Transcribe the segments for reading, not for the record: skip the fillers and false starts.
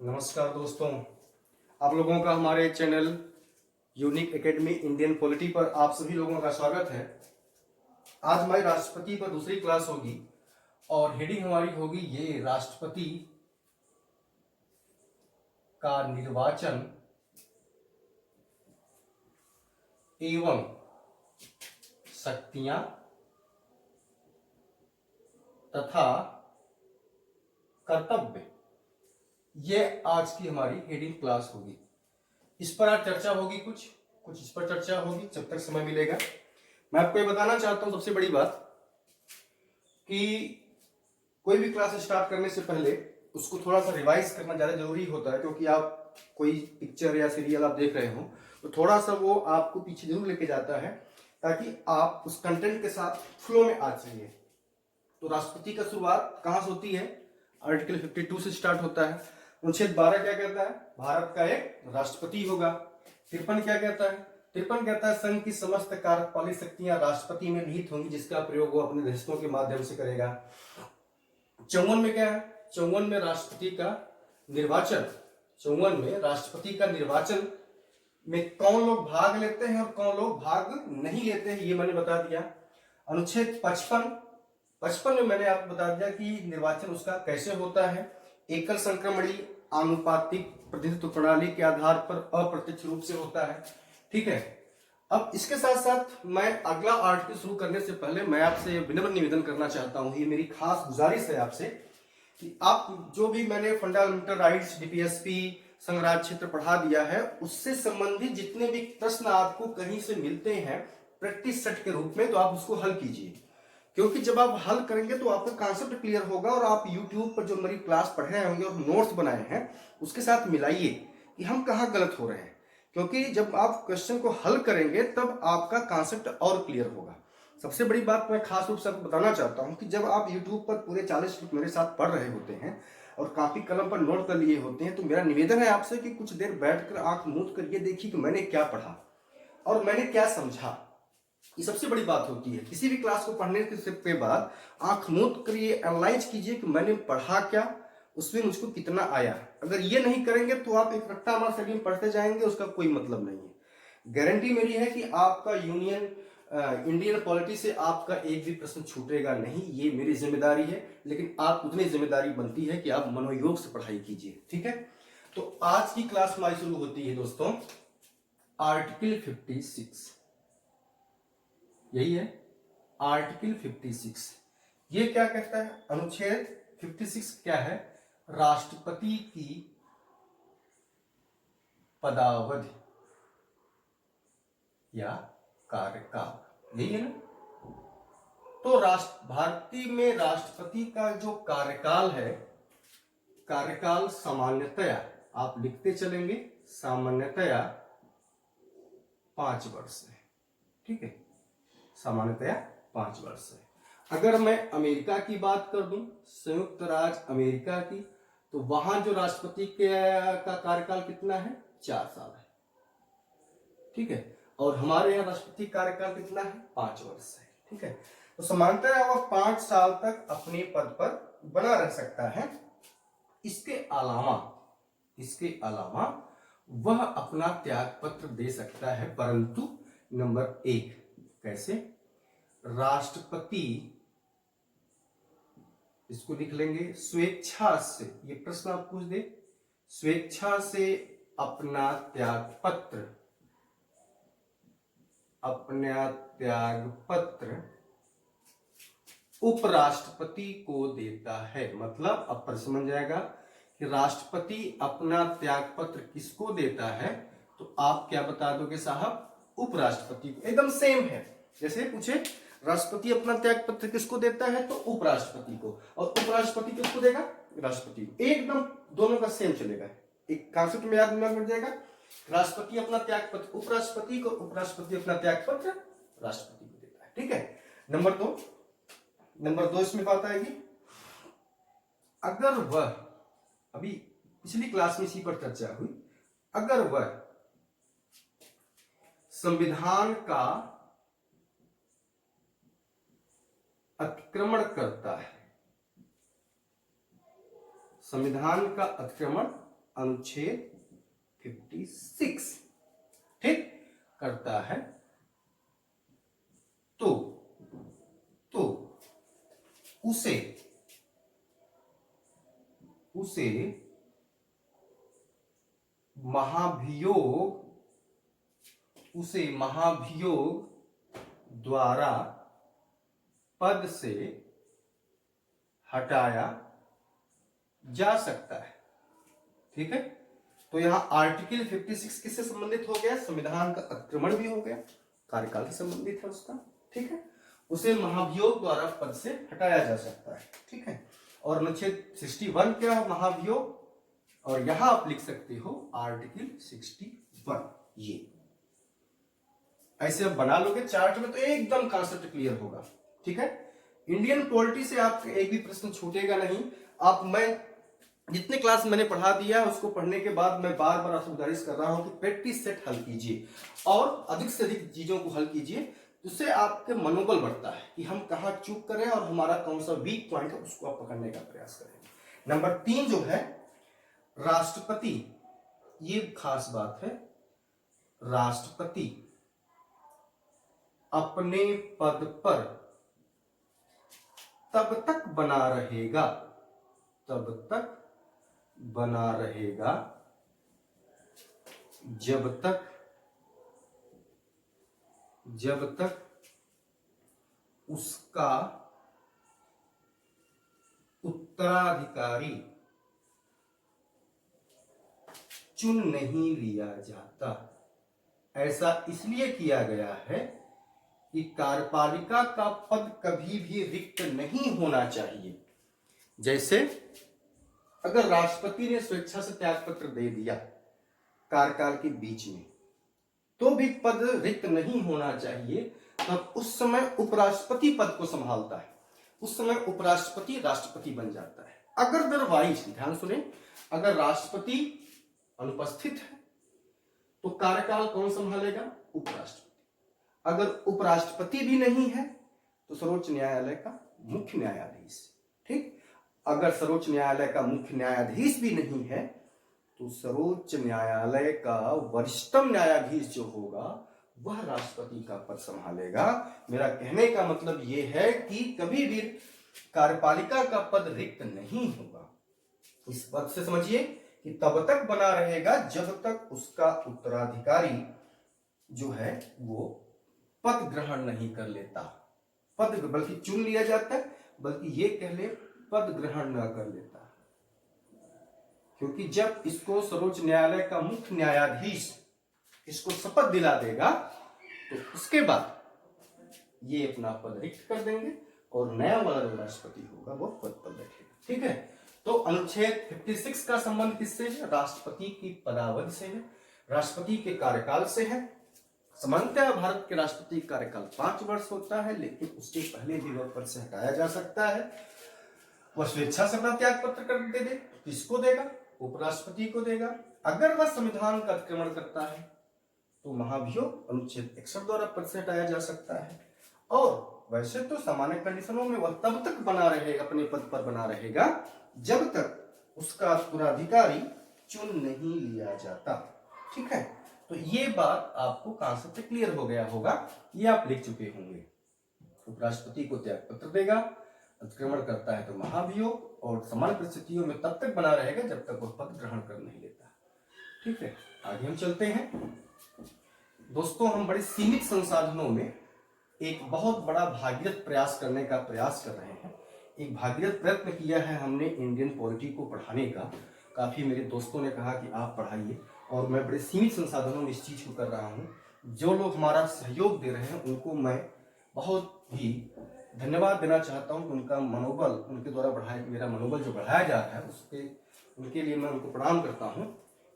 नमस्कार दोस्तों, आप लोगों का हमारे channel unique academy Indian polity पर आप सभी लोगों का स्वागत है। आज हमारी राष्ट्रपति पर दूसरी क्लास होगी और हेडिंग हमारी होगी ये राष्ट्रपति का निर्वाचन एवं शक्तियां तथा कर्तव्य, ये आज की हमारी हेडिंग क्लास होगी। इस पर आज चर्चा होगी, कुछ इस पर चर्चा होगी जब तक समय मिलेगा। मैं आपको ये बताना चाहता हूं सबसे बड़ी बात कि कोई भी क्लास स्टार्ट करने से पहले उसको थोड़ा सा रिवाइज करना ज्यादा जरूरी होता है, क्योंकि आप कोई पिक्चर या सीरियल आप देख रहे हो तो थोड़ा सा वो आपको पीछे जरूर लेके जाता है ताकि आप उस कंटेंट के साथ फ्लो में आ जाइए। तो राष्ट्रपति का शुरुआत कहां से होती है? आर्टिकल 52 से स्टार्ट होता है। अनुच्छेद 12 क्या कहता है? भारत का एक राष्ट्रपति होगा। 53 क्या कहता है? 53 कहता है संघ की समस्त कार्यपालिक शक्तियां राष्ट्रपति में निहित होंगी, जिसका प्रयोग वो अपने रिश्तों के माध्यम से करेगा। 54 में क्या है? 54 में राष्ट्रपति का निर्वाचन, 54 में राष्ट्रपति का निर्वाचन में कौन लोग भाग लेते हैं और कौन लोग भाग नहीं लेते हैं, ये मैंने बता दिया। अनुच्छेद 55 में मैंने आपको बता दिया कि निर्वाचन उसका कैसे होता है। एकल संक्रमणीय आनुपातिक प्रतिनिधित्व प्रणाली के आधार पर अप्रत्यक्ष रूप से होता है। ठीक है, अब इसके साथ साथ मैं अगला आर्टिकल शुरू करने से पहले मैं आपसे विनम्र निवेदन करना चाहता हूं, ये मेरी खास गुजारिश है आपसे कि आप जो भी मैंने फंडामेंटल राइट्स, डीपीएसपी, संघराज क्षेत्र पढ़ा दिया है, उससे संबंधित जितने भी प्रश्न आपको कहीं से मिलते हैं प्रैक्टिस सेट के रूप में, तो आप उसको हल कीजिए, क्योंकि जब आप हल करेंगे तो आपका कॉन्सेप्ट क्लियर होगा और आप YouTube पर जो मेरी क्लास पढ़ रहे होंगे और नोट्स बनाए हैं उसके साथ मिलाइए कि हम कहाँ गलत हो रहे हैं, क्योंकि जब आप क्वेश्चन को हल करेंगे तब आपका कॉन्सेप्ट और क्लियर होगा। सबसे बड़ी बात मैं खास रूप से आपको बताना चाहता हूं कि जब आप YouTube पर पूरे 40 मिनट मेरे साथ पढ़ रहे होते हैं और काफी कलम पर नोट कर लिए होते हैं, तो मेरा निवेदन है आपसे कि कुछ देर बैठकर आंख मूंद कर ये देखिए कि मैंने क्या पढ़ा और मैंने क्या समझा। ये सबसे बड़ी बात होती है। किसी भी क्लास को पढ़ने के बाद आंख मूंद कर ये एनालाइज कीजिए कि मैंने पढ़ा क्या, उसमें मुझको कितना आया। अगर ये नहीं करेंगे तो आप एक रट्टा मार सलीम पढ़ते जाएंगे, उसका कोई मतलब नहीं है। गारंटी मेरी है कि आपका इंडियन पॉलिटी से आपका एक भी प्रश्न छूटेगा नहीं, ये मेरी जिम्मेदारी है। लेकिन आप उतनी जिम्मेदारी बनती है कि आप मनोयोग से पढ़ाई कीजिए। ठीक है, तो आज की क्लास हमारी शुरू होती है दोस्तों आर्टिकल 56, यही है आर्टिकल 56। ये क्या कहता है? अनुच्छेद 56 क्या है? राष्ट्रपति की पदावधि या कार्यकाल, यही है ना। तो भारतीय में राष्ट्रपति का जो कार्यकाल है, कार्यकाल सामान्यतया आप लिखते चलेंगे, सामान्यतया 5 वर्ष है। ठीक है, सामान्यतया 5 वर्ष है। अगर मैं अमेरिका की बात कर दूं, संयुक्त राज्य अमेरिका की, तो वहां जो राष्ट्रपति का कार्यकाल कितना है? 4 साल है। ठीक है, और हमारे यहाँ राष्ट्रपति कार्यकाल कितना है? 5 वर्ष है। ठीक है, तो सामान्यतया वह 5 साल तक अपने पद पर बना रह सकता है। इसके अलावा वह अपना त्याग पत्र दे सकता है, परंतु नंबर 1 कैसे? राष्ट्रपति, इसको लिख लेंगे, स्वेच्छा से, ये प्रश्न आप पूछ दे, स्वेच्छा से अपना त्याग पत्र उपराष्ट्रपति को देता है। मतलब अब प्रश्न समझ जाएगा कि राष्ट्रपति अपना त्याग पत्र किसको देता है, तो आप क्या बता दोगे साहब? उपराष्ट्रपति को। एकदम सेम है, जैसे पूछे राष्ट्रपति अपना त्याग पत्र किसको देता है, तो उपराष्ट्रपति को, और उपराष्ट्रपति किसको देगा? राष्ट्रपति को। एकदम दोनों का सेम चलेगा, एक कॉन्सेप्ट में याद बन जाएगा। राष्ट्रपति अपना त्याग पत्र उपराष्ट्रपति को, उपराष्ट्रपति अपना त्याग पत्र राष्ट्रपति को देता है। ठीक है, नंबर 2 इसमें बात आएगी, अगर वह, अभी पिछली क्लास में इसी पर चर्चा हुई, अगर वह संविधान का अतिक्रमण करता है, संविधान का अतिक्रमण अनुच्छेद 56 ठीक करता है तो उसे महाभियोग द्वारा पद से हटाया जा सकता है। ठीक है, तो यहां आर्टिकल 56 किससे संबंधित हो गया? संविधान का अतिक्रमण भी हो गया, कार्यकाल से संबंधित है उसका। ठीक है, उसे महाभियोग द्वारा पद से हटाया जा सकता है। ठीक है, और अनुच्छेद 61 क्या है? महाभियोग। और यहां आप लिख सकते हो आर्टिकल 61। ये ऐसे आप बना लोगे चार्ट में तो एकदम कॉन्सेप्ट क्लियर होगा। ठीक है, इंडियन पॉलिटी से आपका एक भी प्रश्न छूटेगा नहीं। आप मैं जितने क्लास मैंने पढ़ा दिया है उसको पढ़ने के बाद मैं बार बार आपसे गुजारिश कर रहा हूं कि प्रैक्टिस सेट हल कीजिए और अधिक से अधिक चीजों को हल कीजिए। उससे आपके मनोबल बढ़ता है कि हम कहां चूक करें और हमारा कौन सा वीक पॉइंट है उसको आप पकड़ने का प्रयास करें। नंबर 3 जो है राष्ट्रपति, ये खास बात है, राष्ट्रपति अपने पद पर तब तक बना रहेगा जब तक उसका उत्तराधिकारी चुन नहीं लिया जाता। ऐसा इसलिए किया गया है कि कार्यपालिका का पद कभी भी रिक्त नहीं होना चाहिए। जैसे अगर राष्ट्रपति ने स्वेच्छा से त्यागपत्र दे दिया कार्यकाल के बीच में तो भी पद रिक्त नहीं होना चाहिए। तब उस समय उपराष्ट्रपति पद को संभालता है, उस समय उपराष्ट्रपति राष्ट्रपति बन जाता है। अगर अदरवाइज, ध्यान सुने, अगर राष्ट्रपति अनुपस्थित है तो कार्यकाल कौन संभालेगा? उपराष्ट्रपति। अगर उपराष्ट्रपति भी नहीं है तो सर्वोच्च न्यायालय का मुख्य न्यायाधीश। ठीक, अगर सर्वोच्च न्यायालय का मुख्य न्यायाधीश भी नहीं है तो सर्वोच्च न्यायालय का वरिष्ठतम न्यायाधीश जो होगा वह राष्ट्रपति का पद संभालेगा। मेरा कहने का मतलब यह है कि कभी भी कार्यपालिका का पद रिक्त नहीं होगा। इस पद से समझिए कि तब तक बना रहेगा जब तक उसका उत्तराधिकारी जो है वो पद ग्रहण नहीं कर लेता। पद बल्कि चुन लिया जाता है, बल्कि ये कह ले पद ग्रहण न कर लेता। क्योंकि जब इसको सर्वोच्च न्यायालय का मुख्य न्यायाधीश इसको शपथ दिला देगा तो उसके बाद ये अपना पद रिक्त कर देंगे और नया वाला जो राष्ट्रपति होगा वो पद पर बैठेगा। ठीक है, तो अनुच्छेद 56 का संबंध किससे है? राष्ट्रपति की पदावधि से है, राष्ट्रपति के कार्यकाल से है। सामान्यतः भारत के राष्ट्रपति का कार्यकाल 5 वर्ष होता है, लेकिन उसके पहले भी वह पद से हटाया जा सकता है। वह स्वेच्छा से अपना त्याग पत्र कर दे, किसको देगा? उपराष्ट्रपति को देगा। अगर वह संविधान का अतिक्रमण करता है तो महाभियोग अनुच्छेद 61 द्वारा पद से हटाया जा सकता है। और वैसे तो सामान्य कंडीशनों में वह तब तक बना रहेगा, अपने पद पर बना रहेगा जब तक उसका उत्तराधिकारी चुन नहीं लिया जाता। ठीक है, तो ये बात आपको कॉन्सेप्ट क्लियर हो गया होगा, ये आप लिख चुके होंगे। उपराष्ट्रपति को त्याग पत्र देगा, अतिक्रमण करता है तो महाभियोग, और सामान्य परिस्थितियों में तब तक बना रहेगा जब तक वह पद ग्रहण कर नहीं लेता। ठीक है, आगे हम चलते हैं। दोस्तों, हम बड़े सीमित संसाधनों में एक बहुत बड़ा भागीरथ प्रयास करने का प्रयास कर रहे हैं। एक भागीरथ प्रयत्न किया है हमने इंडियन पॉलिटी को पढ़ाने का। काफी मेरे दोस्तों ने कहा कि आप पढ़ाइए, और मैं बड़े सीमित संसाधनों में इस चीज को कर रहा हूँ। जो लोग हमारा सहयोग दे रहे हैं उनको मैं बहुत ही धन्यवाद देना चाहता हूँ कि उनका मनोबल, उनके द्वारा बढ़ाया, मेरा मनोबल जो बढ़ाया जा रहा है उसके, उनके लिए मैं उनको प्रणाम करता हूँ।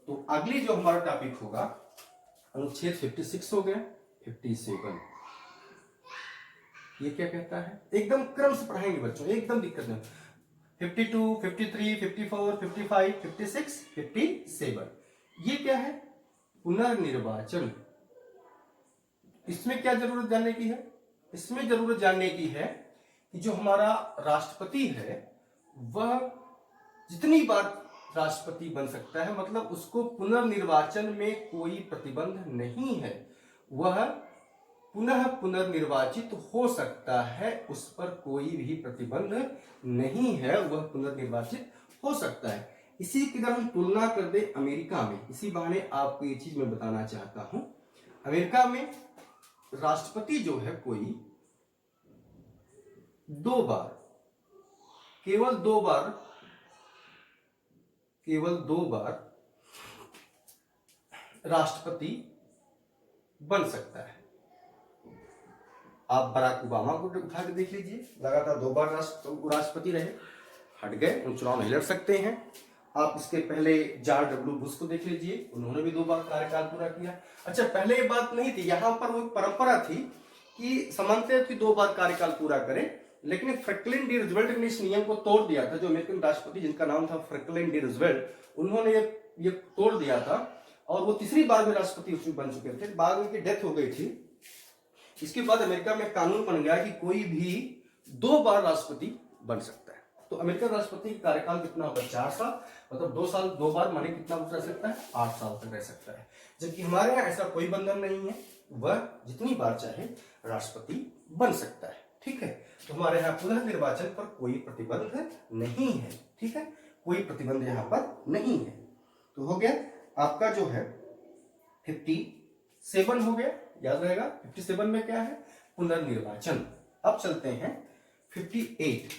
तो अगली जो हमारा टॉपिक होगा अनुच्छेद 56 हो गया, 57 ये क्या कहता है? एकदम क्रम से पढ़ाएंगे बच्चों, एकदम दिक्कत नहीं। 52, 53, 54, 55, 56, 57 ये क्या है? पुनर्निर्वाचन। इसमें क्या जरूरत जानने की है? इसमें जरूरत जानने की है कि जो हमारा राष्ट्रपति है वह जितनी बार राष्ट्रपति बन सकता है, मतलब उसको पुनर्निर्वाचन में कोई प्रतिबंध नहीं है, वह पुनः पुनर्निर्वाचित हो सकता है, उस पर कोई भी प्रतिबंध नहीं है, वह पुनर्निर्वाचित हो सकता है। इसी की अगर हम तुलना कर दे अमेरिका में, इसी बहाने आपको ये चीज मैं बताना चाहता हूं, अमेरिका में राष्ट्रपति जो है कोई 2 बार, केवल 2 बार, केवल 2 बार राष्ट्रपति बन सकता है। आप बराक ओबामा को उठा के देख लीजिए, लगातार 2 बार राष्ट्रपति रहे, हट गए, उन चुनाव नहीं लड़ सकते हैं। आप इसके पहले जॉर्ज डब्ल्यू बुश को देख लीजिए, उन्होंने भी 2 बार कार्यकाल पूरा किया। अच्छा, पहले ये बात नहीं थी, यहाँ पर वो परंपरा थी कि सामान्यतः कि 2 बार कार्यकाल पूरा करें, लेकिन फ्रैंकलिन डी रूजवेल्ट ने इस नियम को तोड़ दिया था। जो अमेरिकन राष्ट्रपति जिनका नाम था फ्रैंकलिन डी रूजवेल्ट, उन्होंने ये तोड़ दिया था और वो तीसरी बार भी राष्ट्रपति बन चुके थे। बाद में उनकी डेथ हो गई थी। इसके बाद अमेरिका में कानून बन गया कि कोई भी 2 बार राष्ट्रपति बन सकता है। तो अमेरिकन राष्ट्रपति का कार्यकाल कितना होगा? 4 साल, मतलब 2 साल 2 बार माने कितना रह सकता है? 8 साल तक रह सकता है। जबकि हमारे यहाँ ऐसा कोई बंधन नहीं है, वह जितनी बार चाहे राष्ट्रपति बन सकता है। ठीक है, तो हमारे यहाँ पुनः निर्वाचन पर कोई प्रतिबंध नहीं है। ठीक है, कोई प्रतिबंध यहाँ पर नहीं है। तो हो गया आपका जो है 57 हो गया, याद रहेगा। 57 में क्या है? पुनर्निर्वाचन। अब चलते हैं 58,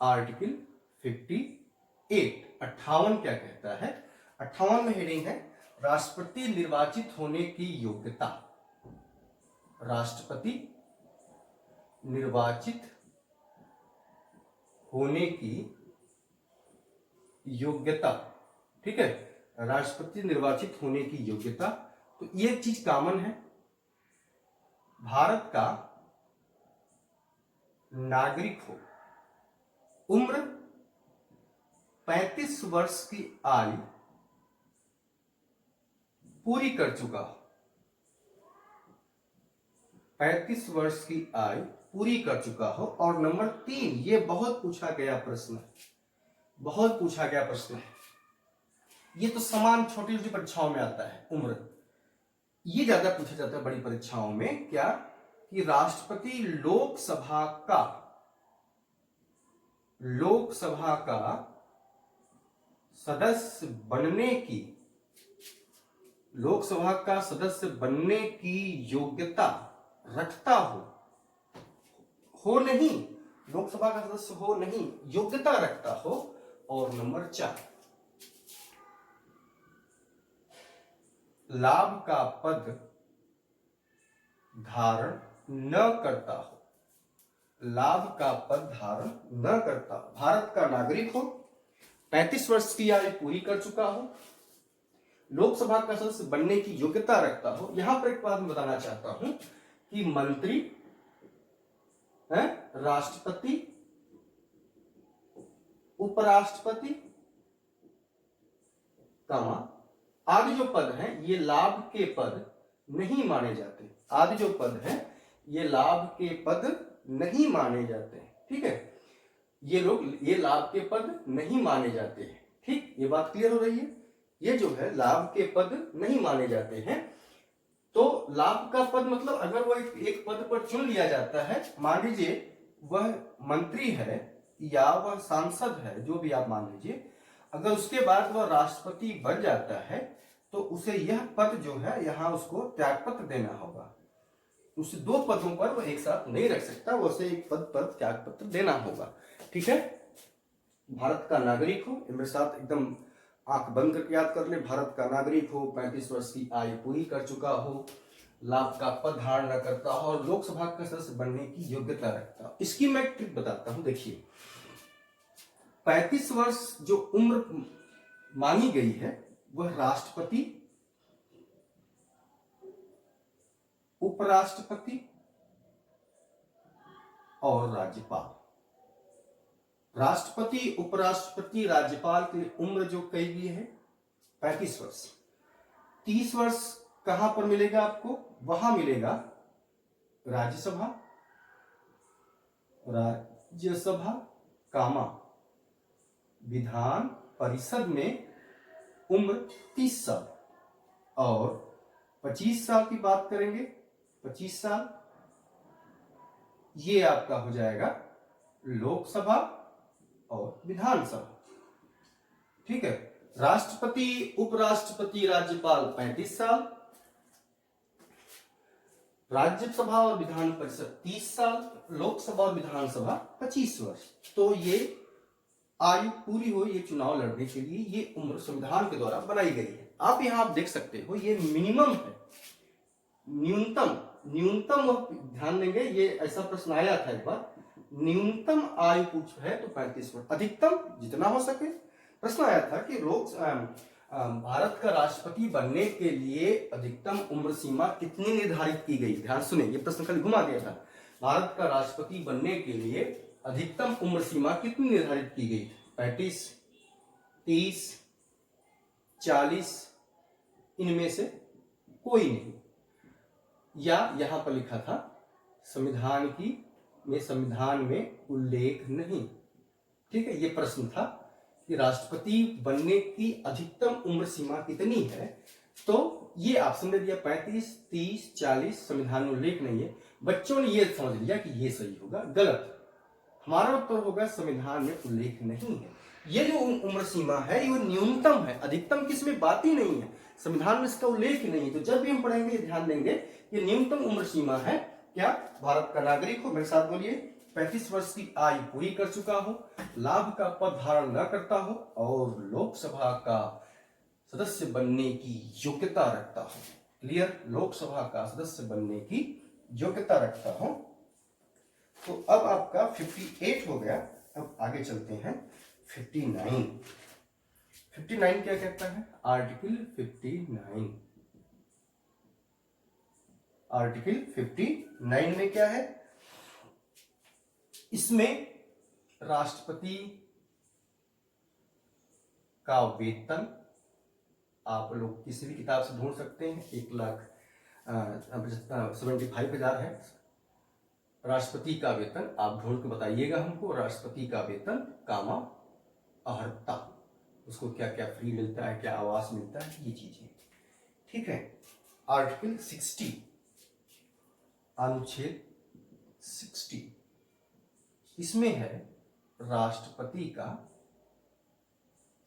आर्टिकल 58, 58 क्या कहता है? 58 में हेडिंग है राष्ट्रपति निर्वाचित होने की योग्यता। राष्ट्रपति निर्वाचित होने की योग्यता। ठीक है, राष्ट्रपति निर्वाचित होने की योग्यता। तो ये चीज कॉमन है, भारत का नागरिक हो, उम्र 35 वर्ष की आयु पूरी कर चुका हो, 35 वर्ष की आयु पूरी कर चुका हो। और नंबर 3, ये बहुत पूछा गया प्रश्न है, बहुत पूछा गया प्रश्न है। ये तो समान छोटी छोटी परीक्षाओं में आता है उम्र, ये ज्यादा पूछा जाता है बड़ी परीक्षाओं में। क्या कि राष्ट्रपति लोकसभा का सदस्य बनने की, लोकसभा का सदस्य बनने की योग्यता रखता हो नहीं, लोकसभा का सदस्य हो नहीं, योग्यता रखता हो। और नंबर 4, लाभ का पद धारण न करता हो, लाभ का पद धारण न करता हो, भारत का नागरिक हो, 35 वर्ष की आयु पूरी कर चुका हो, लोकसभा का सदस्य बनने की योग्यता रखता हो। यहां पर एक बात मैं बताना चाहता हूं कि मंत्री, राष्ट्रपति, उपराष्ट्रपति, आदि जो पद हैं ये लाभ के पद नहीं माने जाते। आदि जो पद हैं ये लाभ के पद नहीं माने जाते हैं। ठीक है, ये लोग ये लाभ के पद नहीं माने जाते हैं। ठीक, ये बात क्लियर हो रही है। ये जो है लाभ के पद नहीं माने जाते हैं। तो लाभ का पद मतलब अगर वो एक पद पर चुन लिया जाता है, मान लीजिए वह मंत्री है या वह सांसद है, जो भी आप मान लीजिए, अगर उसके बाद वह राष्ट्रपति बन जाता है तो उसे यह पद जो है यहां उसको त्यागपत्र देना होगा। उसे 2 पदों पर वो एक साथ नहीं रख सकता, वो उसे एक पद पर त्यागपत्र देना होगा। ठीक है, भारत का नागरिक हो, मेरे साथ एकदम आंख बंद करके याद कर ले, भारत का नागरिक हो, 35 वर्ष की आयु पूरी कर चुका हो, लाभ का पद धारण न करता हो और लोकसभा का सदस्य बनने की योग्यता रखता हो। इसकी मैं ट्रिक बताता हूं। देखिए, 35 वर्ष जो उम्र मानी गई है वह राष्ट्रपति, उपराष्ट्रपति और राज्यपाल, राष्ट्रपति, उपराष्ट्रपति, राज्यपाल की उम्र जो कही गई है 35 वर्ष। 30 वर्ष कहां पर मिलेगा आपको? वहां मिलेगा राज्यसभा, विधान परिषद में उम्र 30 साल। और 25 साल की बात करेंगे, 25 साल ये आपका हो जाएगा लोकसभा और विधानसभा। ठीक है। राष्ट्रपति, उपराष्ट्रपति, राज्यपाल 35 साल, राज्यसभा और विधान परिषद 30 साल, लोकसभा और विधानसभा 25 वर्ष। तो ये आयु पूरी हो ये चुनाव लड़ने के लिए ये उम्र संविधान के द्वारा बनाई गई है। आप यहां आप देख सकते हो ये मिनिमम है, न्यूनतम न्यूनतम ध्यान देंगे, ये ऐसा प्रश्न आया था एक बार, न्यूनतम आयु पूछ है तो 35 वर्ष, अधिकतम जितना हो सके। प्रश्न आया था कि भारत का राष्ट्रपति बनने के लिए अधिकतम उम्र सीमा कितनी निर्धारित की गई। ध्यान सुने, ये प्रश्न कल घुमा गया था। भारत का राष्ट्रपति बनने के लिए अधिकतम उम्र सीमा कितनी निर्धारित की गई? 35, 30, 40, इनमें से कोई नहीं। या यहां पर लिखा था संविधान में उल्लेख नहीं। ठीक है, ये प्रश्न था कि राष्ट्रपति बनने की अधिकतम उम्र सीमा कितनी है, तो ये ऑप्शन दे दिया 35, 30, 40, संविधान में उल्लेख नहीं है। बच्चों ने ये समझ लिया कि ये सही होगा, गलत। हमारा उत्तर होगा संविधान में उल्लेख नहीं है। ये जो उम्र सीमा है ये न्यूनतम है, अधिकतम की इसमें बात ही नहीं है, संविधान में इसका उल्लेख ही नहीं है। तो जब भी हम पढ़ेंगे ध्यान देंगे ये न्यूनतम उम्र सीमा है। क्या भारत का नागरिक हो, मेरे साथ बोलिए, 35 वर्ष की आयु पूरी कर चुका हो, लाभ का पद धारण न करता हो और लोकसभा का सदस्य बनने की योग्यता रखता हो। क्लियर? लोकसभा का सदस्य बनने की योग्यता रखता हो। तो अब आपका 58 हो गया। अब आगे चलते हैं 59। 59 क्या कहता है? आर्टिकल 59। आर्टिकल 59 में क्या है? इसमें राष्ट्रपति का वेतन आप लोग किसी भी किताब से ढूंढ सकते हैं। 1,75,000 है राष्ट्रपति का वेतन। आप ढूंढ के बताइएगा हमको राष्ट्रपति का वेतन कामा अहर्ता, उसको क्या क्या फ्री मिलता है, क्या आवास मिलता है, ये चीजें। ठीक है। आर्टिकल 60, अनुच्छेद 60, इसमें है राष्ट्रपति का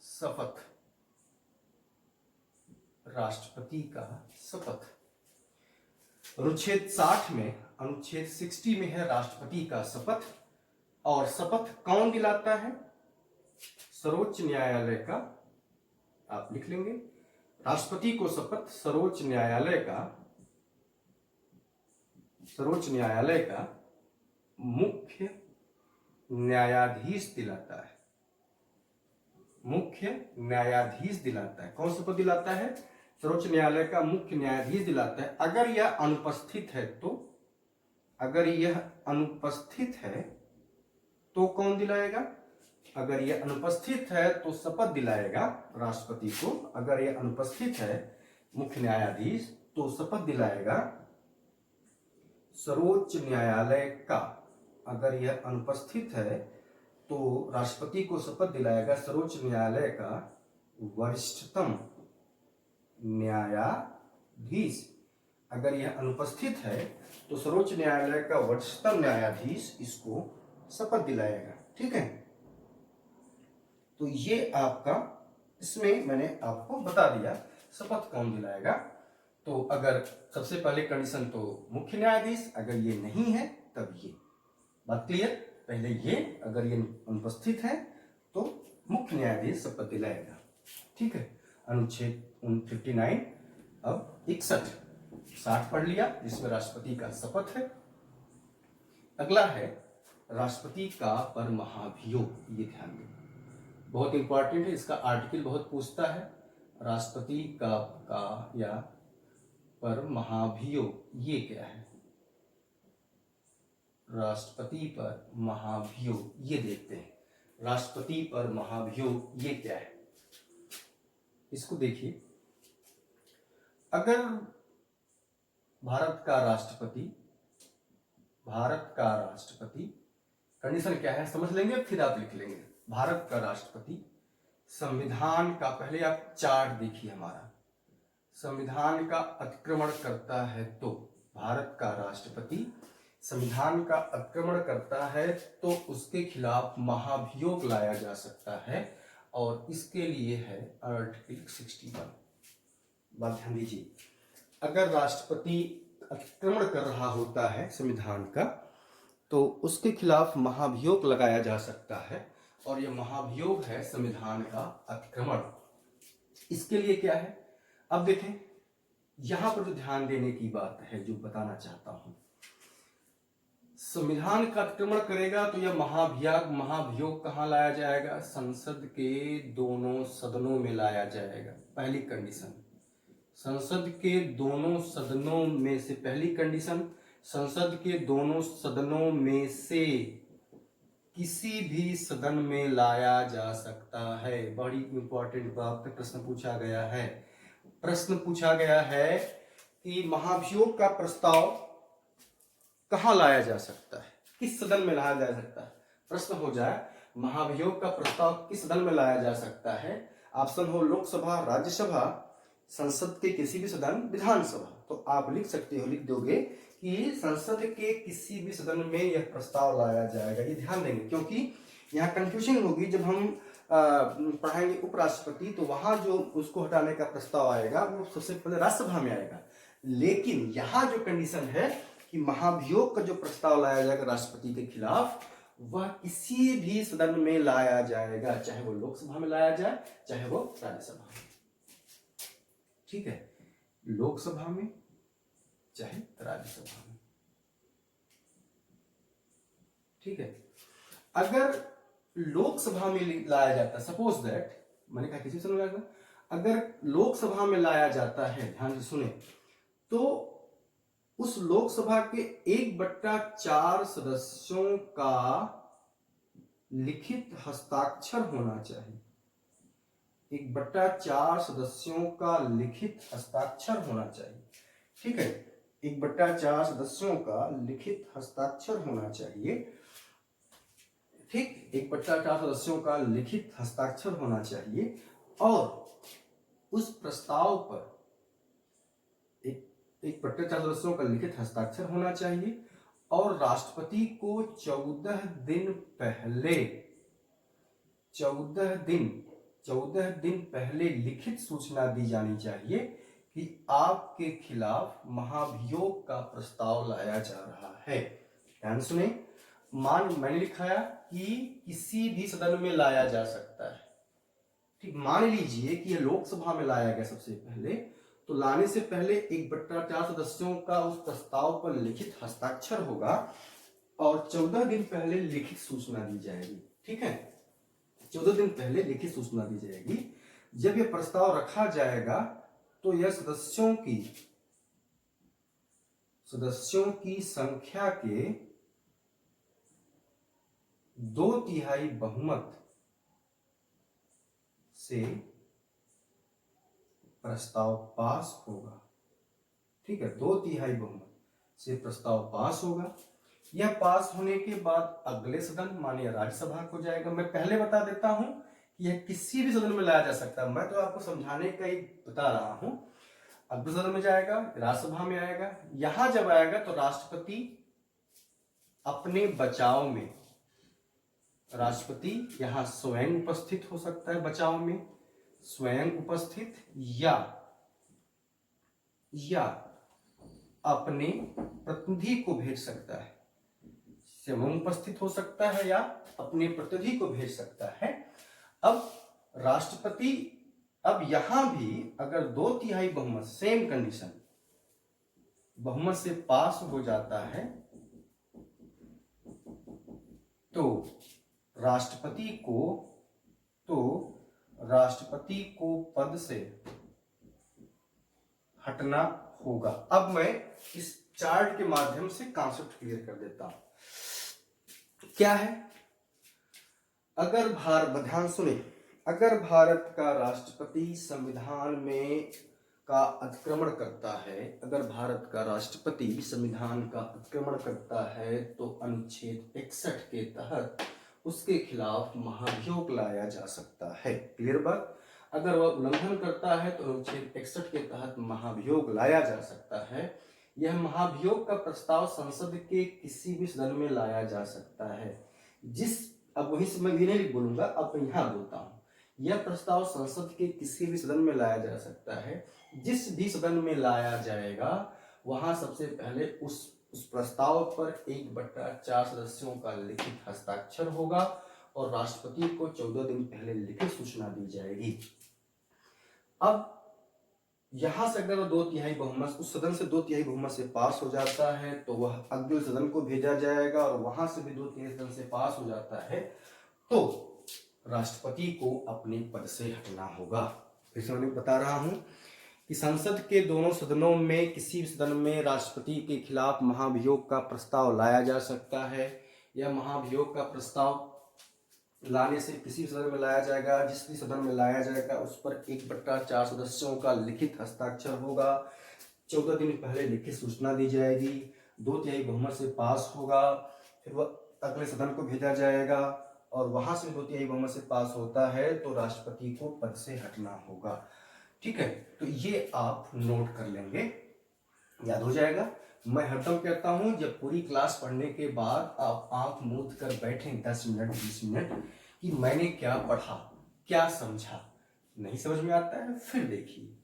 शपथ। राष्ट्रपति का शपथ अनुच्छेद 60 में, अनुच्छेद 60 में है राष्ट्रपति का शपथ। और शपथ कौन दिलाता है? सर्वोच्च न्यायालय का, आप लिख लेंगे, राष्ट्रपति को शपथ सर्वोच्च न्यायालय का मुख्य न्यायाधीश दिलाता है। मुख्य न्यायाधीश दिलाता है। कौन शपथ दिलाता है? सर्वोच्च न्यायालय का मुख्य न्यायाधीश दिलाता है। अगर यह अनुपस्थित है तो, अगर यह अनुपस्थित है तो कौन दिलाएगा? अगर यह अनुपस्थित है तो शपथ दिलाएगा राष्ट्रपति को। अगर यह अनुपस्थित है मुख्य न्यायाधीश तो शपथ दिलाएगा सर्वोच्च न्यायालय का। अगर यह अनुपस्थित है तो राष्ट्रपति को शपथ दिलाएगा सर्वोच्च न्यायालय का वरिष्ठतम न्यायाधीश। अगर यह अनुपस्थित है तो सर्वोच्च न्यायालय का वरिष्ठतम न्यायाधीश इसको शपथ दिलाएगा। ठीक है। तो ये आपका, इसमें मैंने आपको बता दिया शपथ कौन दिलाएगा। तो अगर सबसे पहले कंडीशन तो मुख्य न्यायाधीश, अगर ये नहीं है तब ये। बात क्लियर? पहले ये, अगर ये अनुपस्थित है तो मुख्य न्यायाधीश शपथ दिलाएगा। ठीक है। अनुच्छेद 59। अब 61, 60 पढ़ लिया जिसमें राष्ट्रपति का शपथ है। अगला है राष्ट्रपति का परमहाभियोग। ये ध्यान दें, बहुत इंपॉर्टेंट है, इसका आर्टिकल बहुत पूछता है। राष्ट्रपति का या पर महाभियोग ये क्या है? राष्ट्रपति पर महाभियोग ये देखते हैं। राष्ट्रपति पर महाभियोग ये क्या है? इसको देखिए, अगर भारत का राष्ट्रपति, कंडीशन क्या है समझ लेंगे फिर आप लिख लेंगे। भारत का राष्ट्रपति संविधान का, पहले आप चार्ट देखिए हमारा, संविधान का अतिक्रमण करता है तो भारत का राष्ट्रपति संविधान का अतिक्रमण करता है तो उसके खिलाफ महाभियोग लाया जा सकता है, और इसके लिए है आर्टिकल 61। बात ध्यान दीजिए, अगर राष्ट्रपति अतिक्रमण कर रहा होता है संविधान का तो उसके खिलाफ महाभियोग लगाया जा सकता है, और यह महाभियोग है संविधान का अतिक्रमण। इसके लिए क्या है, अब देखें यहां पर जो ध्यान देने की बात है, जो बताना चाहता हूं, संविधान का अतिक्रमण करेगा तो यह महाभियोग कहां लाया जाएगा, संसद के दोनों सदनों में लाया जाएगा। पहली कंडीशन, संसद के दोनों सदनों में से, पहली कंडीशन, संसद के दोनों सदनों में से किसी भी सदन में लाया जा सकता है। बड़ी इंपॉर्टेंट बात पे प्रश्न पूछा गया है। प्रश्न पूछा गया है कि महाभियोग का प्रस्ताव कहां लाया जा सकता है, किस सदन में लाया जा सकता है। प्रश्न हो जाए महाभियोग का प्रस्ताव किस सदन में लाया जा सकता है, ऑप्शन हो लोकसभा, राज्यसभा, संसद के किसी भी सदन, विधानसभा, तो आप लिख सकते हो, लिख दोगे कि संसद के किसी भी सदन में यह प्रस्ताव लाया जाएगा। ये ध्यान देंगे क्योंकि यहाँ कंफ्यूजन होगी जब हम पढ़ाएंगे उपराष्ट्रपति, तो वहां जो उसको हटाने का प्रस्ताव आएगा वो सबसे पहले राज्यसभा में आएगा, लेकिन यहाँ जो कंडीशन है कि महाभियोग का जो प्रस्ताव लाया जाएगा राष्ट्रपति के खिलाफ, वह किसी भी सदन में लाया जाएगा, चाहे वो लोकसभा में लाया जाए चाहे वो राज्यसभा में। ठीक है, लोकसभा में चाहे राज्यसभा में। ठीक है, अगर लोकसभा में लाया जाता, सपोज दैट, मैंने कहा किसी सदन में लाया, अगर लोकसभा में लाया जाता है, ध्यान से सुने, तो उस लोकसभा के 1/4 सदस्यों का लिखित हस्ताक्षर होना चाहिए। 1/4 सदस्यों का लिखित हस्ताक्षर होना चाहिए। ठीक है, 1/4 सदस्यों का लिखित हस्ताक्षर होना चाहिए। ठीक, 1/4 सदस्यों का लिखित हस्ताक्षर होना चाहिए, और उस प्रस्ताव पर 1/4 सदस्यों का लिखित हस्ताक्षर होना चाहिए, और राष्ट्रपति को 14 दिन पहले लिखित सूचना दी जानी चाहिए कि आपके खिलाफ महाभियोग का प्रस्ताव लाया जा रहा है। ध्यान सुने, मैंने लिखाया कि किसी भी सदन में लाया जा सकता है। ठीक, मान लीजिए कि यह लोकसभा में लाया गया सबसे पहले, तो लाने से पहले 1/4 सदस्यों का उस प्रस्ताव पर लिखित हस्ताक्षर होगा, और 14 दिन पहले लिखित सूचना दी जाएगी। ठीक है, 14 दिन पहले लिखित सूचना दी जाएगी। जब यह प्रस्ताव रखा जाएगा तो यह सदस्यों की संख्या के 2/3 बहुमत से प्रस्ताव पास होगा। ठीक है, 2/3 बहुमत से प्रस्ताव पास होगा। यह पास होने के बाद अगले सदन मानिए राज्यसभा को जाएगा। मैं पहले बता देता हूं कि यह किसी भी सदन में लाया जा सकता है, मैं तो आपको समझाने का ही बता रहा हूं। अगले सदन में जाएगा, राज्यसभा में आएगा। यहां जब आएगा तो राष्ट्रपति अपने बचाव में, राष्ट्रपति यहां स्वयं उपस्थित हो सकता है, बचाव में स्वयं उपस्थित, या अपने प्रतिनिधि को भेज सकता है, स्वयं उपस्थित हो सकता है या अपने प्रतिनिधि को भेज सकता है। अब राष्ट्रपति, अब यहां भी अगर 2/3 बहुमत, सेम कंडीशन, बहुमत से पास हो जाता है तो राष्ट्रपति को पद से हटना होगा। अब मैं इस चार्ट के माध्यम से कॉन्सेप्ट क्लियर कर देता हूं। क्या है, अगर ध्यान सुने, अगर भारत का राष्ट्रपति संविधान में का अतिक्रमण करता है, अगर भारत का राष्ट्रपति संविधान का अतिक्रमण करता है तो अनुच्छेद 61 के तहत उसके खिलाफ महाभियोग लाया जा सकता है। क्लियर बात? अगर वह उल्लंघन करता है तो अनुच्छेद 61 के तहत महाभियोग लाया जा सकता है। यह महाभियोग का प्रस्ताव संसद के किसी भी सदन में लाया जा सकता है। अब वहीं से मैं ये नहीं बोलूंगा, अब मैं यहाँ बोलता हूँ। यह प्रस्ताव संसद के किसी भी सदन में लाया जा सकता है। जिस भी सदन में लाया जाएगा वहां सबसे पहले उस प्रस्ताव पर 1/4 सदस्यों का लिखित हस्ताक्षर होगा और राष्ट्रपति को 14 दिन पहले लिखित सूचना दी जाएगी। अब यहां से अगर 2/3 बहुमत, उस सदन से 2/3 बहुमत से पास हो जाता है तो वह अगले सदन को भेजा जाएगा और वहां से भी 2/3 सदन से पास हो जाता है तो राष्ट्रपति को अपने पद से हटना होगा। फिर से मैं बता रहा हूं कि संसद के दोनों सदनों में किसी भी सदन में राष्ट्रपति के खिलाफ महाभियोग का प्रस्ताव लाया जा सकता है। यह महाभियोग का प्रस्ताव लाने से किसी सदन में लाया जाएगा, जिस भी सदन में लाया जाएगा उस पर 1/4 सदस्यों का लिखित हस्ताक्षर होगा। 14 दिन पहले लिखित सूचना दी जाएगी, 2/3 बहुमत से पास होगा, फिर वह अगले सदन को भेजा जाएगा और वहां से 2/3 बहुमत से पास होता है तो राष्ट्रपति को पद से हटना होगा। ठीक है, तो ये आप नोट कर लेंगे, याद हो जाएगा। मैं हरदम कहता हूं जब पूरी क्लास पढ़ने के बाद आप आंख मूंद कर बैठें 10 मिनट 20 मिनट कि मैंने क्या पढ़ा, क्या समझा। नहीं समझ में आता है फिर देखिए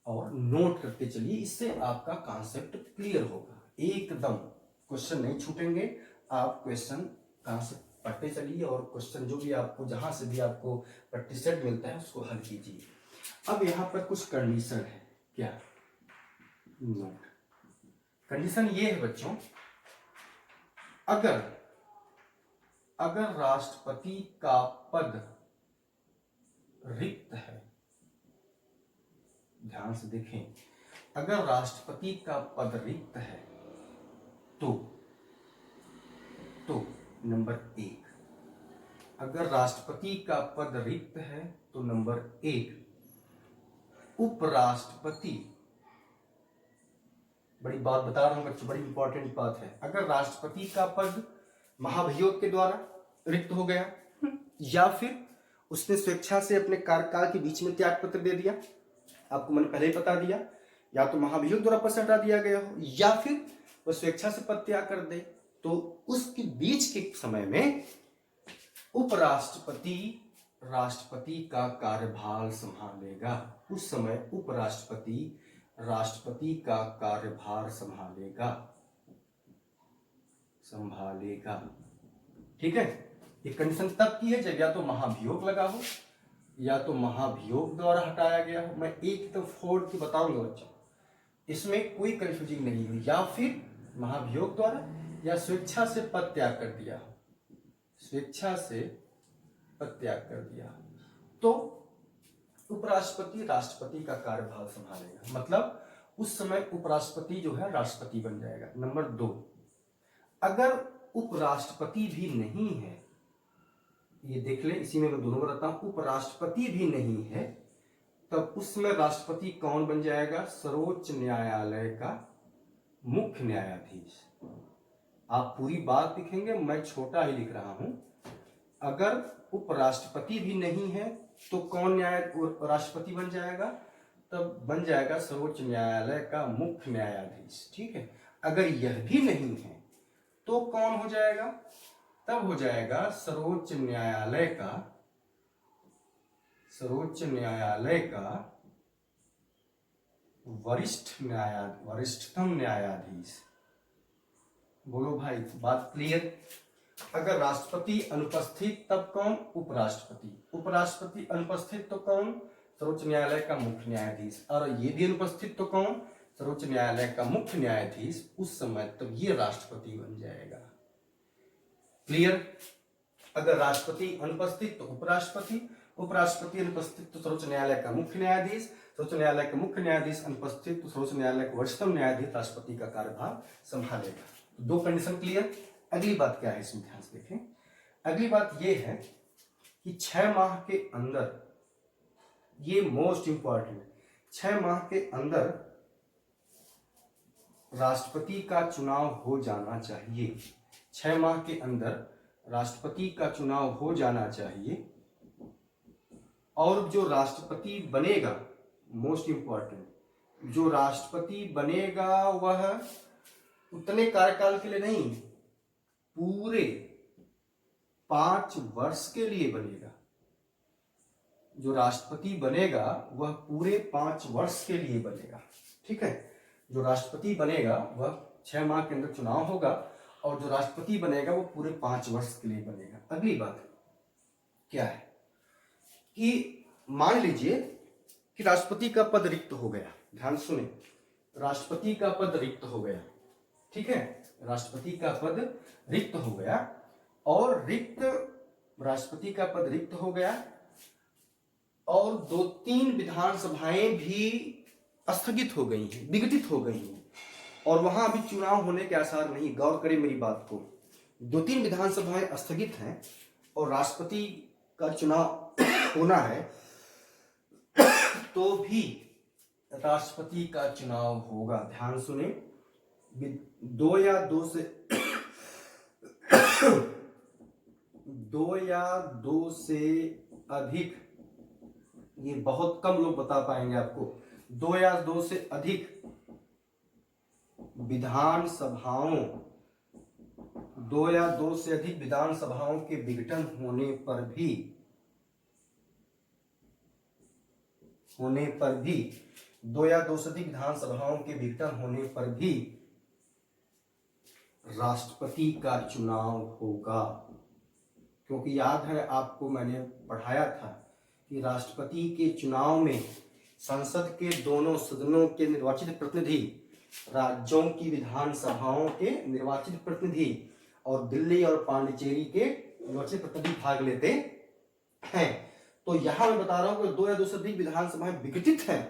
और नोट करते चलिए, इससे आपका कॉन्सेप्ट क्लियर होगा। एकदम क्वेश्चन नहीं छूटेंगे, आप क्वेश्चन कॉन्सेप्ट पढ़ते चलिए और क्वेश्चन जो भी आपको जहां से भी आपको प्रैक्टिस सेट मिलता है उसको हल कीजिए। अब यहाँ पर कुछ कंडीशन है, क्या नोट कंडीशन ये है बच्चों, अगर राष्ट्रपति का पद रिक्त है, ध्यान से देखें, अगर राष्ट्रपति का पद रिक्त है तो नंबर 1, अगर राष्ट्रपति का पद रिक्त है तो नंबर 1 उपराष्ट्रपति, बड़ी बात बता रहा हूं बच्चों, बड़ी इंपॉर्टेंट बात है। अगर राष्ट्रपति का पद महाभियोग के द्वारा रिक्त हो गया या फिर उसने स्वेच्छा से अपने कार्यकाल के बीच में त्याग पत्र दे दिया, आपको मैंने पहले ही बता दिया, या तो महाभियोग द्वारा पद से हटा दिया गया हो या फिर वह स्वेच्छा से पद त्याग कर दे, तो उसके बीच के समय में उपराष्ट्रपति राष्ट्रपति का कार्यभार संभालेगा। उस समय उपराष्ट्रपति राष्ट्रपति का कार्यभार संभालेगा। ठीक है, ये कंडीशन तब की है जब या तो महाभियोग लगा हो या तो महाभियोग द्वारा हटाया गया हो। मैं एक तो फोड़ के बताऊंगा बच्चों, इसमें कोई कंफ्यूजिंग नहीं है, या फिर महाभियोग द्वारा या स्वेच्छा से पद त्याग कर दिया, स्वेच्छा से पद त्याग कर दिया, तो उपराष्ट्रपति राष्ट्रपति का कार्यभार संभालेगा। मतलब उस समय उपराष्ट्रपति जो है राष्ट्रपति बन जाएगा। नंबर 2, अगर उपराष्ट्रपति भी नहीं है, ये देख ले, इसी में मैं दोनों बताता हूं, उपराष्ट्रपति भी नहीं है तब उस समय राष्ट्रपति कौन बन जाएगा? सर्वोच्च न्यायालय का मुख्य न्यायाधीश। आप पूरी बात लिखेंगे, मैं छोटा ही लिख रहा हूं। अगर उपराष्ट्रपति भी नहीं है तो कौन राष्ट्रपति बन जाएगा? तब बन जाएगा सर्वोच्च न्यायालय का मुख्य न्यायाधीश। ठीक है, अगर यह भी नहीं है तो कौन हो जाएगा? तब हो जाएगा सर्वोच्च न्यायालय का वरिष्ठतम न्यायाधीश। बोलो भाई, बात क्लियर? अगर राष्ट्रपति अनुपस्थित तब कौन? उपराष्ट्रपति। उपराष्ट्रपति अनुपस्थित तो कौन? सर्वोच्च न्यायालय का मुख्य न्यायाधीश। और ये भी अनुपस्थित तो कौन? सर्वोच्च न्यायालय का मुख्य न्यायाधीश। उस समय तब ये राष्ट्रपति बन जाएगा। क्लियर? अगर राष्ट्रपति अनुपस्थित तो उपराष्ट्रपति, उपराष्ट्रपति अनुपस्थित तो सर्वोच्च न्यायालय का मुख्य न्यायाधीश, सर्वोच्च न्यायालय का मुख्य न्यायाधीश अनुपस्थित तो सर्वोच्च न्यायालय का वरिष्ठतम न्यायाधीश राष्ट्रपति का कार्यभार संभालेगा। 2 कंडीशन क्लियर। अगली बात क्या है इसमें ध्यान से देखें। अगली बात यह है कि 6 माह के अंदर, ये मोस्ट इंपॉर्टेंट, 6 माह के अंदर राष्ट्रपति का चुनाव हो जाना चाहिए। 6 माह के अंदर राष्ट्रपति का चुनाव हो जाना चाहिए और जो राष्ट्रपति बनेगा, मोस्ट इंपॉर्टेंट, जो राष्ट्रपति बनेगा वह उतने कार्यकाल के लिए नहीं, पूरे 5 वर्ष के लिए बनेगा। जो राष्ट्रपति बनेगा वह पूरे 5 वर्ष के लिए बनेगा। ठीक है, जो राष्ट्रपति बनेगा वह 6 माह के अंदर चुनाव होगा और जो राष्ट्रपति बनेगा वो पूरे 5 वर्ष के लिए बनेगा। अगली बात क्या है कि मान लीजिए कि राष्ट्रपति का पद रिक्त हो गया। ध्यान सुने, राष्ट्रपति का पद रिक्त हो गया। ठीक है, राष्ट्रपति का पद रिक्त हो गया और राष्ट्रपति का पद रिक्त हो गया और 2-3 विधानसभाएं भी स्थगित हो गई हैं, विघटित हो गई हैं और वहां अभी चुनाव होने के आसार नहीं। गौर करें मेरी बात को, 2-3 विधानसभाएं स्थगित हैं और राष्ट्रपति का चुनाव होना है, तो भी राष्ट्रपति का चुनाव होगा। ध्यान सुने, 2 या 2 से अधिक, ये बहुत कम लोग बता पाएंगे आपको, 2 या 2 से अधिक विधानसभाओं, 2 या 2 से अधिक विधानसभाओं के विघटन होने पर भी 2 या 2 से अधिक विधानसभाओं के विघटन होने पर भी राष्ट्रपति का चुनाव होगा। क्योंकि याद है आपको, मैंने पढ़ाया था कि राष्ट्रपति के चुनाव में संसद के दोनों सदनों के निर्वाचित प्रतिनिधि, राज्यों की विधानसभाओं के निर्वाचित प्रतिनिधि और दिल्ली और पांडिचेरी के निर्वाचित प्रतिनिधि भाग लेते हैं। तो यहां मैं बता रहा हूं कि 2 या 2 से अधिक विधानसभाएं विघटित हैं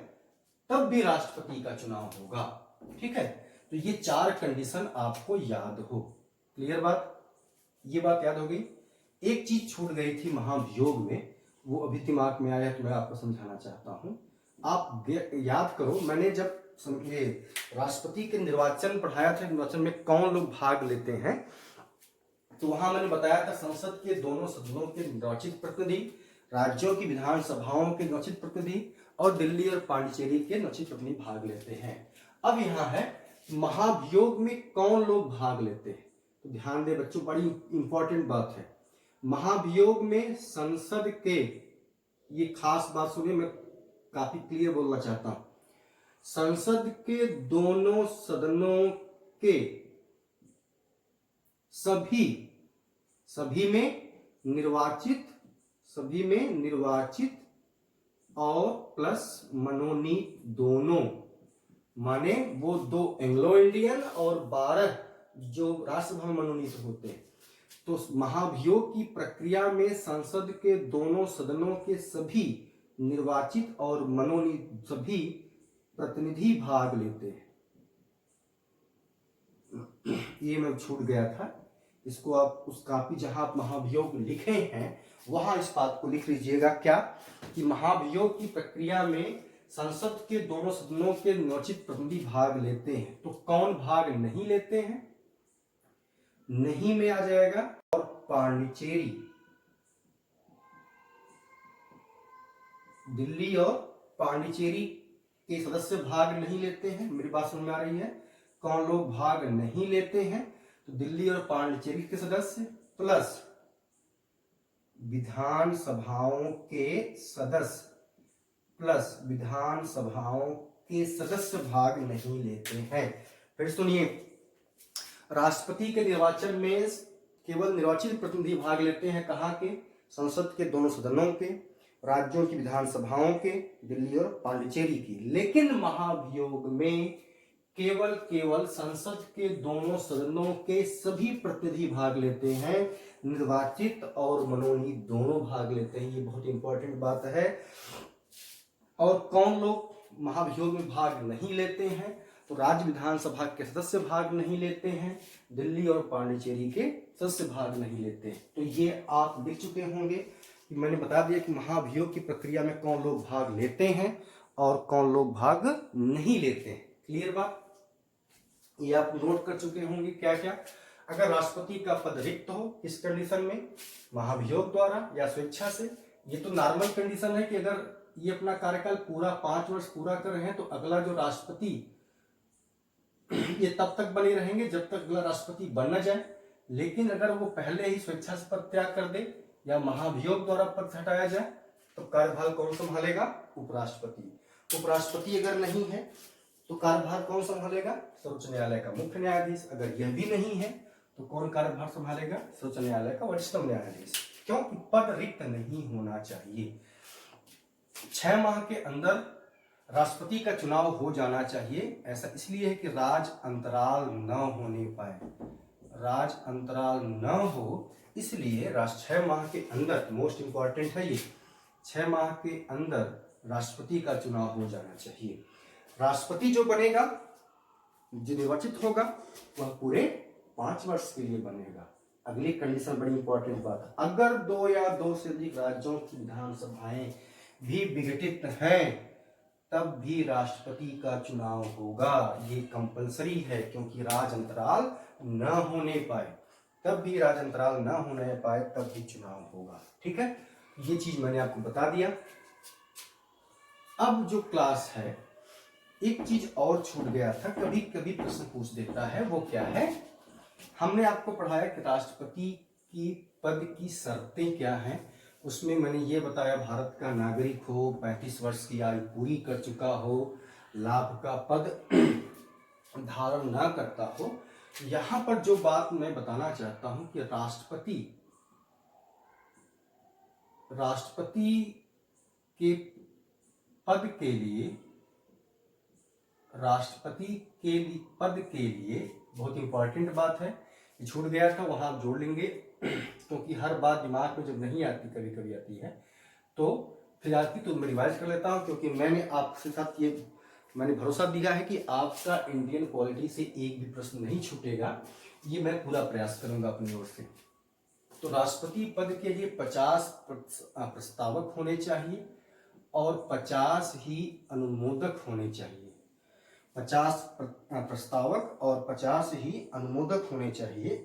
तब भी राष्ट्रपति का चुनाव होगा। ठीक है, तो ये 4 कंडीशन आपको याद हो। क्लियर बात, ये बात याद हो गई। एक चीज छूट गई थी महाभियोग में, वो अभी दिमाग में आया तो मैं आपको समझाना चाहता हूं। आप याद करो, मैंने जब ये राष्ट्रपति के निर्वाचन पढ़ाया था, निर्वाचन में कौन लोग भाग लेते हैं, तो वहां मैंने बताया था संसद के दोनों सदनों के निर्वाचित प्रतिनिधि, राज्यों की विधानसभाओं के निर्वाचित प्रतिनिधि और दिल्ली और पांडिचेरी के निर्वाचित प्रतिनिधि भाग लेते हैं। अब यहाँ है महाभियोग में कौन लोग भाग लेते हैं, तो ध्यान दे बच्चों, बड़ी इंपॉर्टेंट बात है। महाभियोग में संसद के, ये खास बात सुनिए, मैं काफी क्लियर बोलना चाहता हूं, संसद के दोनों सदनों के सभी में निर्वाचित और प्लस मनोनीत दोनों, माने वो 2 एंग्लो इंडियन और 12 जो राज्यसभा में मनोनीत होते हैं। तो महाभियोग की प्रक्रिया में संसद के दोनों सदनों के सभी निर्वाचित और मनोनीत सभी प्रतिनिधि भाग लेते हैं। ये मैं छूट गया था, इसको आप उस कापी जहां आप महाभियोग लिखे हैं वहां इस बात को लिख लीजिएगा, क्या कि महाभियोग की प्रक्रिया में संसद के दोनों सदनों के निर्वाचित प्रतिनिधि भाग लेते हैं। तो कौन भाग नहीं लेते हैं, नहीं में आ जाएगा, और पांडिचेरी, दिल्ली और पांडिचेरी के सदस्य भाग नहीं लेते हैं। मेरी बात समझ में आ रही है? कौन लोग भाग नहीं लेते हैं, तो दिल्ली और पांडिचेरी के सदस्य प्लस विधानसभाओं के सदस्य भाग नहीं लेते हैं। फिर सुनिए, राष्ट्रपति के निर्वाचन में केवल निर्वाचित प्रतिनिधि भाग लेते हैं। कहाँ के? संसद के दोनों सदनों के, राज्यों की विधानसभाओं के, दिल्ली और पांडिचेरी की। लेकिन महाभियोग में केवल संसद के दोनों सदनों के सभी प्रतिनिधि भाग लेते हैं, निर्वाचित और मनोनीत दोनों भाग लेते हैं। ये बहुत इंपॉर्टेंट बात है। और कौन लोग महाभियोग में भाग नहीं लेते हैं, तो राज्य विधानसभा के सदस्य भाग नहीं लेते हैं, दिल्ली और पांडिचेरी के सदस्य भाग नहीं लेते हैं। तो ये आप देख चुके होंगे कि मैंने बता दिया कि महाभियोग की प्रक्रिया में कौन लोग भाग लेते हैं और कौन लोग भाग नहीं लेते हैं। क्लियर बात? ये आप नोट कर चुके होंगे क्या क्या। अगर राष्ट्रपति का पद रिक्त हो, किस कंडीशन में, महाभियोग द्वारा या स्वेच्छा से। ये तो नॉर्मल कंडीशन है कि अगर ये अपना कार्यकाल पूरा 5 वर्ष पूरा कर रहे हैं तो अगला जो राष्ट्रपति ये तब तक बने रहेंगे जब तक अगला राष्ट्रपति बन न जाए। लेकिन अगर वो पहले ही स्वेच्छा से पद त्याग कर दे या महाभियोग द्वारा पद से हटाया जाए तो कार्यभार कौन संभालेगा, उपराष्ट्रपति। उपराष्ट्रपति अगर नहीं है तो कार्यभार कौन संभालेगा, सर्वोच्च न्यायालय का मुख्य न्यायाधीश। अगर यह भी नहीं है तो कौन कार्यभार संभालेगा, सर्वोच्च न्यायालय का वरिष्ठतम न्यायाधीश। क्योंकि पद रिक्त नहीं होना चाहिए। 6 माह के अंदर राष्ट्रपति का चुनाव हो जाना चाहिए। ऐसा इसलिए है कि राज अंतराल न होने पाए, राज अंतराल न हो, इसलिए 6 माह के अंदर, मोस्ट इंपॉर्टेंट है ये, 6 माह के अंदर राष्ट्रपति का चुनाव हो जाना चाहिए। राष्ट्रपति जो बनेगा, जो निर्वाचित होगा, वह पूरे 5 वर्ष के लिए बनेगा। अगली कंडीशन बड़ी इंपॉर्टेंट बात है, अगर 2 या 2 से अधिक राज्यों की विधानसभाएं भी विघटित हैं तब भी राष्ट्रपति का चुनाव होगा। ये कंपलसरी है, क्योंकि राज अंतराल न होने पाए, तब भी राज अंतराल न होने पाए तब भी चुनाव होगा। ठीक है, ये चीज मैंने आपको बता दिया। अब जो क्लास है, एक चीज और छूट गया था, कभी कभी प्रश्न पूछ देता है, वो क्या है, हमने आपको पढ़ाया कि राष्ट्रपति की पद की शर्तें क्या हैं। उसमें मैंने ये बताया, भारत का नागरिक हो, 35 वर्ष की आयु पूरी कर चुका हो, लाभ का पद धारण न करता हो। यहां पर जो बात मैं बताना चाहता हूं कि राष्ट्रपति के पद के लिए, राष्ट्रपति के पद के लिए बहुत इंपॉर्टेंट बात है, छूट गया था, वहां आप जोड़ लेंगे, क्योंकि हर बात दिमाग में जब नहीं आती, कभी कभी आती है, तो फिर आती तो मैं रिवाइज कर लेता हूं, क्योंकि मैंने आपके साथ ये मैंने भरोसा दिया है कि आपका इंडियन पॉलिटी से एक भी प्रश्न नहीं छूटेगा। ये मैं पूरा प्रयास करूंगा अपनी ओर से। तो राष्ट्रपति पद के लिए 50 प्रस्तावक होने चाहिए और 50 ही अनुमोदक होने चाहिए। 50 प्रस्तावक और 50 ही अनुमोदक होने चाहिए।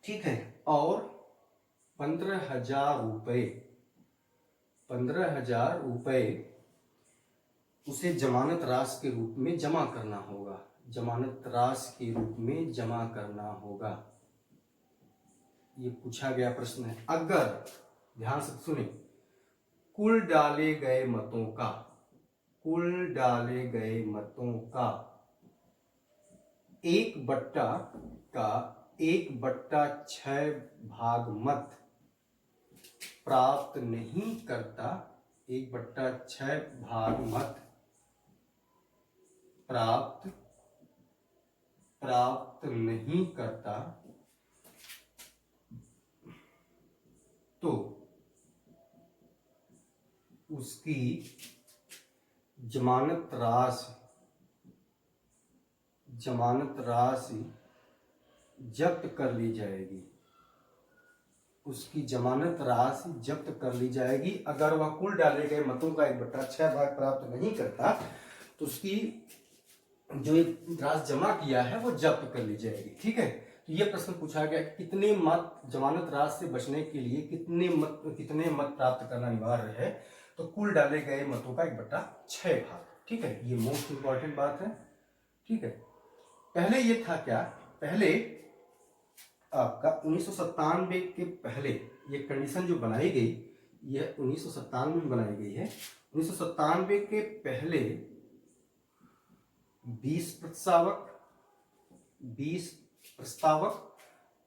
ठीक है, और 15,000 रुपये, 15,000 रुपये उसे जमानत राशि के रूप में जमा करना होगा, जमानत राशि के रूप में जमा करना होगा। ये पूछा गया प्रश्न है। अगर, ध्यान से सुने, कुल डाले गए मतों का, कुल डाले गए मतों का 1/6 भाग मत प्राप्त नहीं करता, 1/6 भाग मत प्राप्त नहीं करता तो उसकी जमानत राशि जब्त कर ली जाएगी, उसकी जमानत राशि जब्त कर ली जाएगी। अगर वह कुल डाले गए मतों का 1/6 भाग प्राप्त नहीं करता तो उसकी जो राशि जमा किया है वो जब्त कर ली जाएगी। ठीक है, तो ये प्रश्न पूछा गया, कितने मत, जमानत राशि से बचने के लिए कितने मत प्राप्त करना अनिवार्य है, तो कुल डाले गए मतों का 1/6 भाग। ठीक है, ये मोस्ट इंपॉर्टेंट बात है। ठीक है, पहले ये था क्या, पहले आपका 1997 के पहले ये कंडीशन जो बनाई गई, यह 1997 में बनाई गई है। 1997 के पहले 20 प्रस्तावक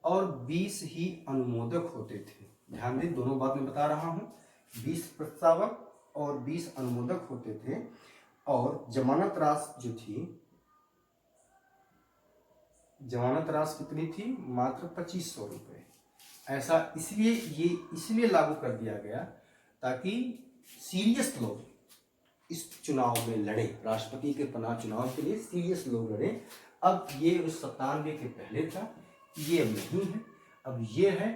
और 20 ही अनुमोदक होते थे। ध्यान दें, दोनों बात मैं बता रहा हूं, 20 प्रस्तावक और 20 अनुमोदक होते थे, और जमानत राशि जो थी, जमानत राशि कितनी थी, मात्र 2500 रुपये। ऐसा इसलिए लागू कर दिया गया ताकि सीरियस लोग इस चुनाव में लड़े, राष्ट्रपति के चुनाव के लिए सीरियस लोग लड़े। अब ये 97 के पहले था, ये अब नहीं है। अब ये है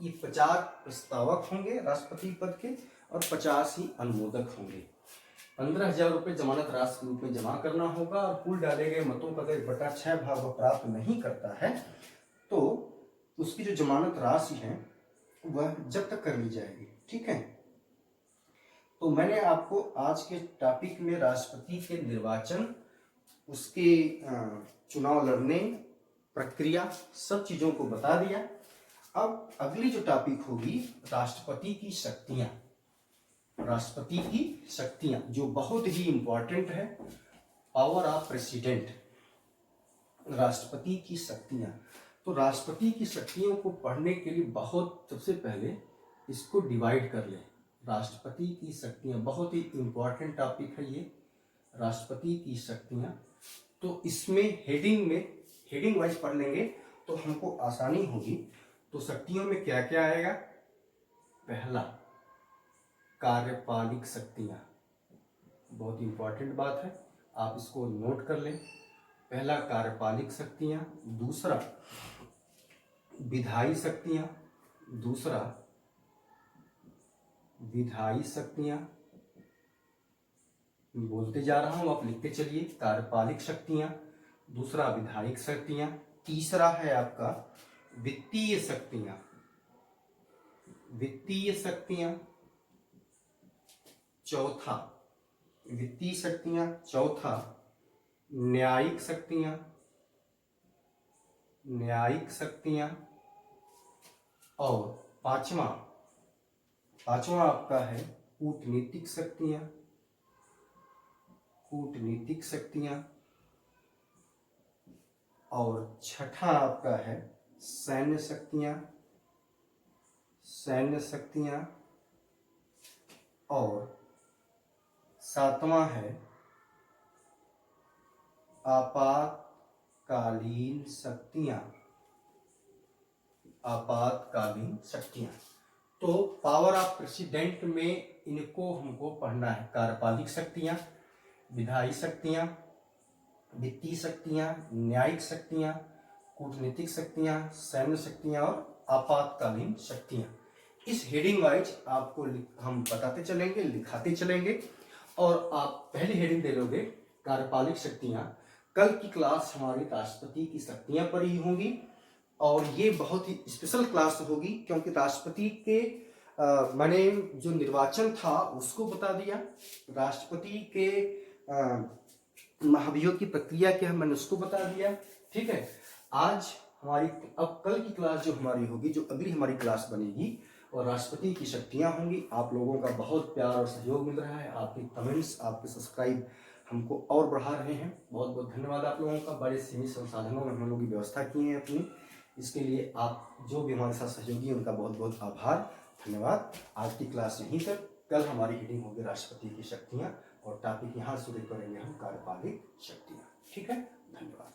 कि 50 प्रस्तावक होंगे राष्ट्रपति पद के और 50 ही अनुमोदक होंगे। 15,000 रुपये जमानत राशि के रूप में जमा करना होगा और कुल डाले गए मतों का अगर 1/6 भाग वह प्राप्त नहीं करता है तो उसकी जो जमानत राशि है वह जब्त कर ली जाएगी। ठीक है, तो मैंने आपको आज के टॉपिक में राष्ट्रपति के निर्वाचन, उसके चुनाव लड़ने, प्रक्रिया, सब चीजों को बता दिया। अब अगली जो टॉपिक होगी राष्ट्रपति की शक्तियां, राष्ट्रपति की शक्तियां जो बहुत ही इंपॉर्टेंट है, पावर ऑफ प्रेसिडेंट, राष्ट्रपति की शक्तियां। तो राष्ट्रपति की शक्तियों को पढ़ने के लिए बहुत सबसे पहले इसको डिवाइड कर लें। राष्ट्रपति की शक्तियां बहुत ही इंपॉर्टेंट टॉपिक है ये, राष्ट्रपति की शक्तियां। तो इसमें हेडिंग वाइज पढ़ लेंगे तो हमको आसानी होगी। तो शक्तियों में क्या क्या आएगा? पहला, कार्यपालिक शक्तियां, बहुत इंपॉर्टेंट बात है, आप इसको नोट कर लें। पहला कार्यपालिक शक्तियां, दूसरा विधायी शक्तियां, दूसरा विधायी शक्तियां, बोलते जा रहा हूं, आप लिखते चलिए। कार्यपालिक शक्तियां, दूसरा विधायिक शक्तियां, तीसरा है आपका वित्तीय शक्तियां, वित्तीय शक्तियां, चौथा वित्तीय शक्तियां, चौथा न्यायिक शक्तियां, न्यायिक शक्तियां, और पांचवा आपका है कूटनीतिक शक्तियां, कूटनीतिक शक्तियां, और छठा आपका है सैन्य शक्तियां, सैन्य शक्तियां, और सातवां है आपातकालीन शक्तियां, आपातकालीन शक्तियां। तो पावर ऑफ प्रेसिडेंट में इनको हमको पढ़ना है। कार्यपालिक शक्तियां, विधायी शक्तियां, वित्तीय शक्तियां, न्यायिक शक्तियां, कूटनीतिक शक्तियां, सैन्य शक्तियां और आपातकालीन शक्तियां। इस हेडिंग वाइज आपको हम बताते चलेंगे, लिखाते चलेंगे, और आप पहली हेडिंग दे लोगे कार्यपालिक शक्तियां। कल की क्लास हमारी राष्ट्रपति की शक्तियां पर ही होगी, और ये बहुत ही स्पेशल क्लास होगी क्योंकि राष्ट्रपति के मैंने जो निर्वाचन था उसको बता दिया, राष्ट्रपति के महाभियोग की प्रक्रिया क्या है मैंने उसको बता दिया। ठीक है, आज हमारी अब कल की क्लास जो हमारी होगी, जो अगली हमारी क्लास बनेगी, और राष्ट्रपति की शक्तियां होंगी। आप लोगों का बहुत प्यार और सहयोग मिल रहा है, आपके कमेंट्स, आपके सब्सक्राइब हमको और बढ़ा रहे हैं। बहुत बहुत धन्यवाद आप लोगों का। बड़े सीमित संसाधनों में हम लोग की व्यवस्था की है अपनी, इसके लिए आप जो भी हमारे साथ सहयोगी हैं उनका बहुत बहुत आभार, धन्यवाद। आज की क्लास यहीं तक। कल हमारी हेडिंग होगी राष्ट्रपति की शक्तियां, और टॉपिक यहाँ शुरू करेंगे हम कार्यपालिक शक्तियां। ठीक है, धन्यवाद।